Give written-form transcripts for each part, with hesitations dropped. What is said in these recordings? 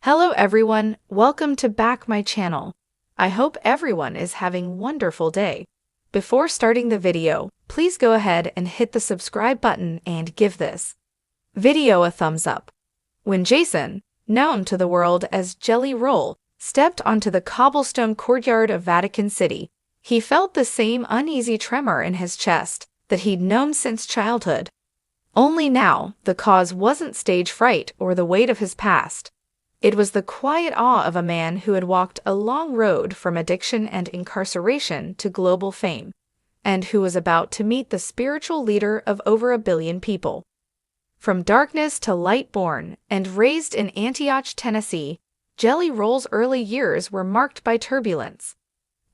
Hello everyone, welcome to back my channel. I hope everyone is having wonderful day. Before starting the video, please go ahead and hit the subscribe button and give this video a thumbs up. When Jason, known to the world as Jelly Roll, stepped onto the cobblestone courtyard of Vatican City, he felt the same uneasy tremor in his chest that he'd known since childhood. Only now, the cause wasn't stage fright or the weight of his past. It was the quiet awe of a man who had walked a long road from addiction and incarceration to global fame, and who was about to meet the spiritual leader of over 1 billion people. From darkness to light born and raised in Antioch, Tennessee, Jelly Roll's early years were marked by turbulence.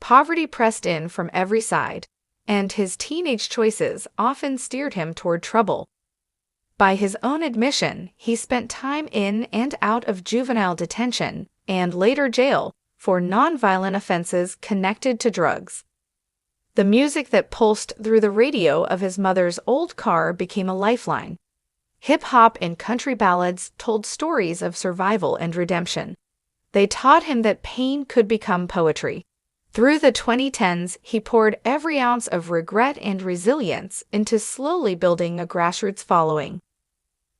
Poverty pressed in from every side, and his teenage choices often steered him toward trouble. By his own admission, he spent time in and out of juvenile detention and later jail for nonviolent offenses connected to drugs. The music that pulsed through the radio of his mother's old car became a lifeline. Hip-hop and country ballads told stories of survival and redemption. They taught him that pain could become poetry. Through the 2010s, he poured every ounce of regret and resilience into slowly building a grassroots following.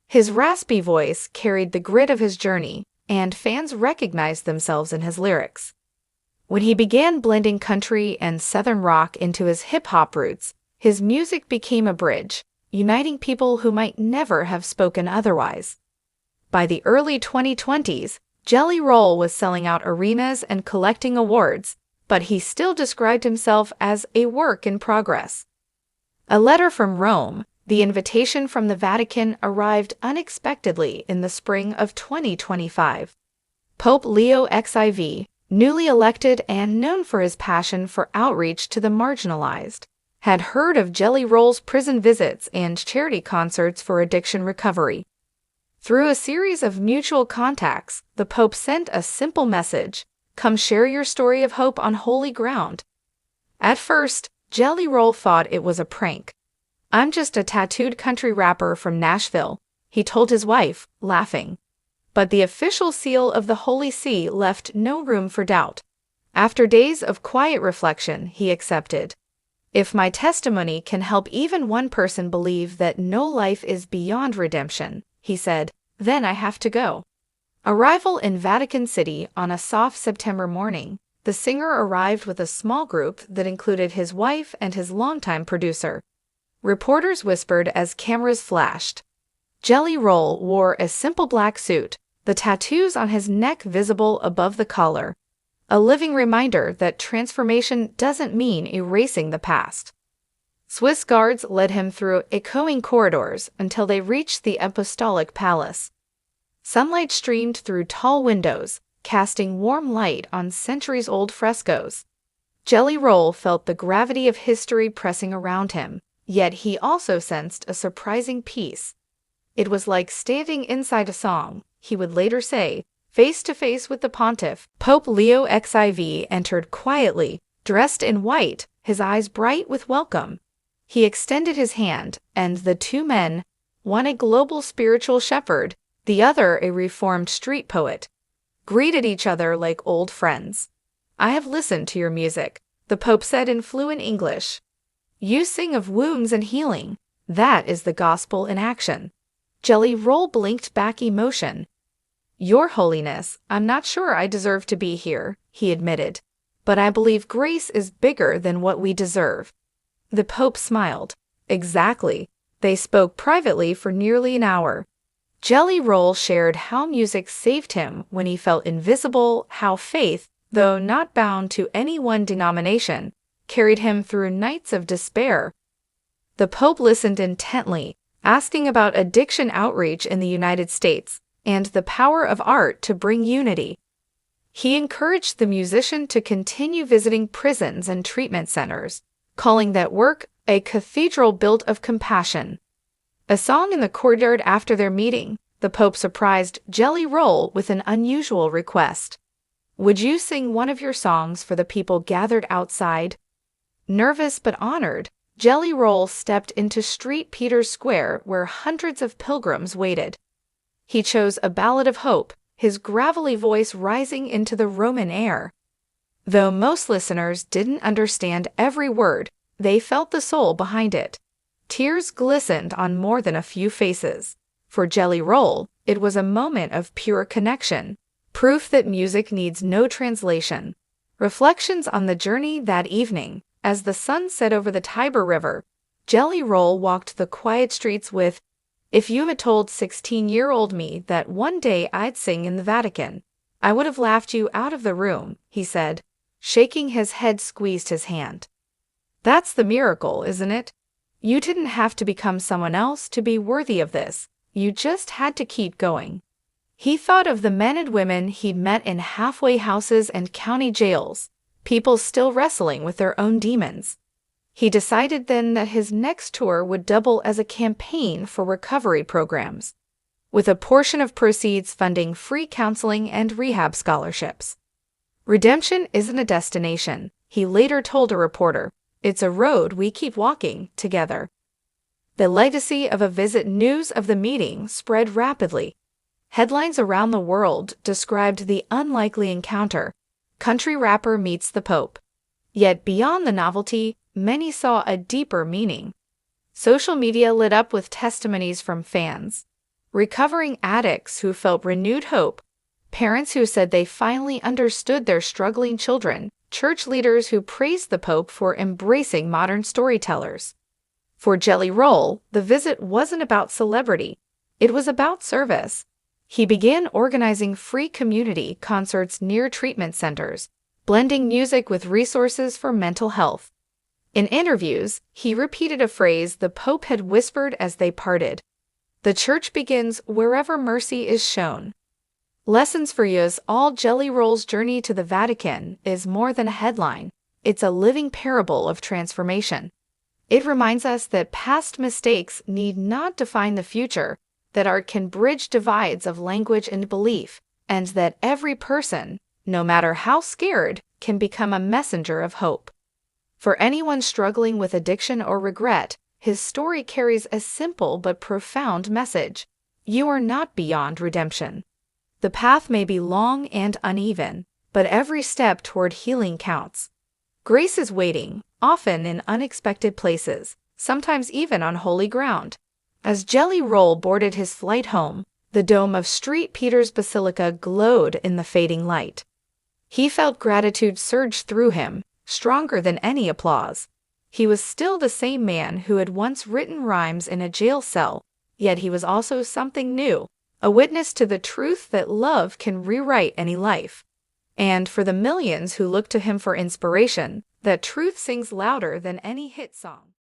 His raspy voice carried the grit of his journey, and fans recognized themselves in his lyrics. When he began blending country and southern rock into his hip-hop roots, his music became a bridge, uniting people who might never have spoken otherwise. By the early 2020s, Jelly Roll was selling out arenas and collecting awards, but he still described himself as a work in progress. A letter from Rome, the invitation from the Vatican, arrived unexpectedly in the spring of 2025. Pope Leo XIV, newly elected and known for his passion for outreach to the marginalized, had heard of Jelly Roll's prison visits and charity concerts for addiction recovery. Through a series of mutual contacts, the Pope sent a simple message: "Come share your story of hope on holy ground." At first, Jelly Roll thought it was a prank. "I'm just a tattooed country rapper from Nashville," he told his wife, laughing. But the official seal of the Holy See left no room for doubt. After days of quiet reflection, he accepted. "If my testimony can help even one person believe that no life is beyond redemption," he said, "then I have to go." Arrival in Vatican City on a soft September morning, the singer arrived with a small group that included his wife and his longtime producer. Reporters whispered as cameras flashed. Jelly Roll wore a simple black suit, the tattoos on his neck visible above the collar, a living reminder that transformation doesn't mean erasing the past. Swiss guards led him through echoing corridors until they reached the Apostolic Palace. Sunlight streamed through tall windows, casting warm light on centuries-old frescoes. Jelly Roll felt the gravity of history pressing around him, yet he also sensed a surprising peace. It was like standing inside a song, he would later say, face to face with the pontiff. Pope Leo XIV entered quietly, dressed in white, his eyes bright with welcome. He extended his hand, and the two men, one a global spiritual shepherd, the other a reformed street poet, greeted each other like old friends. "I have listened to your music," the Pope said in fluent English. "You sing of wounds and healing. That is the gospel in action." Jelly Roll blinked back emotion. "Your Holiness, I'm not sure I deserve to be here," he admitted. "But I believe grace is bigger than what we deserve." The Pope smiled. "Exactly." They spoke privately for nearly an hour. Jelly Roll shared how music saved him when he felt invisible, how faith, though not bound to any one denomination, carried him through nights of despair. The Pope listened intently, asking about addiction outreach in the United States and the power of art to bring unity. He encouraged the musician to continue visiting prisons and treatment centers, calling that work a cathedral built of compassion. A song in the courtyard after their meeting, the Pope surprised Jelly Roll with an unusual request. "Would you sing one of your songs for the people gathered outside?" Nervous but honored, Jelly Roll stepped into St. Peter's Square where hundreds of pilgrims waited. He chose a ballad of hope, his gravelly voice rising into the Roman air. Though most listeners didn't understand every word, they felt the soul behind it. Tears glistened on more than a few faces. For Jelly Roll, it was a moment of pure connection, proof that music needs no translation. Reflections on the journey that evening. As the sun set over the Tiber River, Jelly Roll walked the quiet streets with, "If you had told 16-year-old me that one day I'd sing in the Vatican, I would have laughed you out of the room," he said. Shaking his head squeezed his hand. "That's the miracle, isn't it? You didn't have to become someone else to be worthy of this. You just had to keep going." He thought of the men and women he'd met in halfway houses and county jails, people still wrestling with their own demons. He decided then that his next tour would double as a campaign for recovery programs, with a portion of proceeds funding free counseling and rehab scholarships. "Redemption isn't a destination," he later told a reporter. "It's a road we keep walking together." The legacy of a visit. News of the meeting spread rapidly. Headlines around the world described the unlikely encounter. Country rapper meets the Pope. Yet beyond the novelty, many saw a deeper meaning. Social media lit up with testimonies from fans, recovering addicts who felt renewed hope, parents who said they finally understood their struggling children, church leaders who praised the Pope for embracing modern storytellers. For Jelly Roll, the visit wasn't about celebrity. It was about service. He began organizing free community concerts near treatment centers, blending music with resources for mental health. In interviews, he repeated a phrase the Pope had whispered as they parted: "The Church begins wherever mercy is shown." Lessons for us all. Jelly Roll's journey to the Vatican is more than a headline. It's a living parable of transformation. It reminds us that past mistakes need not define the future, that art can bridge divides of language and belief, and that every person, no matter how scared, can become a messenger of hope. For anyone struggling with addiction or regret, his story carries a simple but profound message. You are not beyond redemption. The path may be long and uneven, but every step toward healing counts. Grace is waiting, often in unexpected places, sometimes even on holy ground. As Jelly Roll boarded his flight home, the dome of St. Peter's Basilica glowed in the fading light. He felt gratitude surge through him, stronger than any applause. He was still the same man who had once written rhymes in a jail cell, yet he was also something new, a witness to the truth that love can rewrite any life. And for the millions who look to him for inspiration, that truth sings louder than any hit song.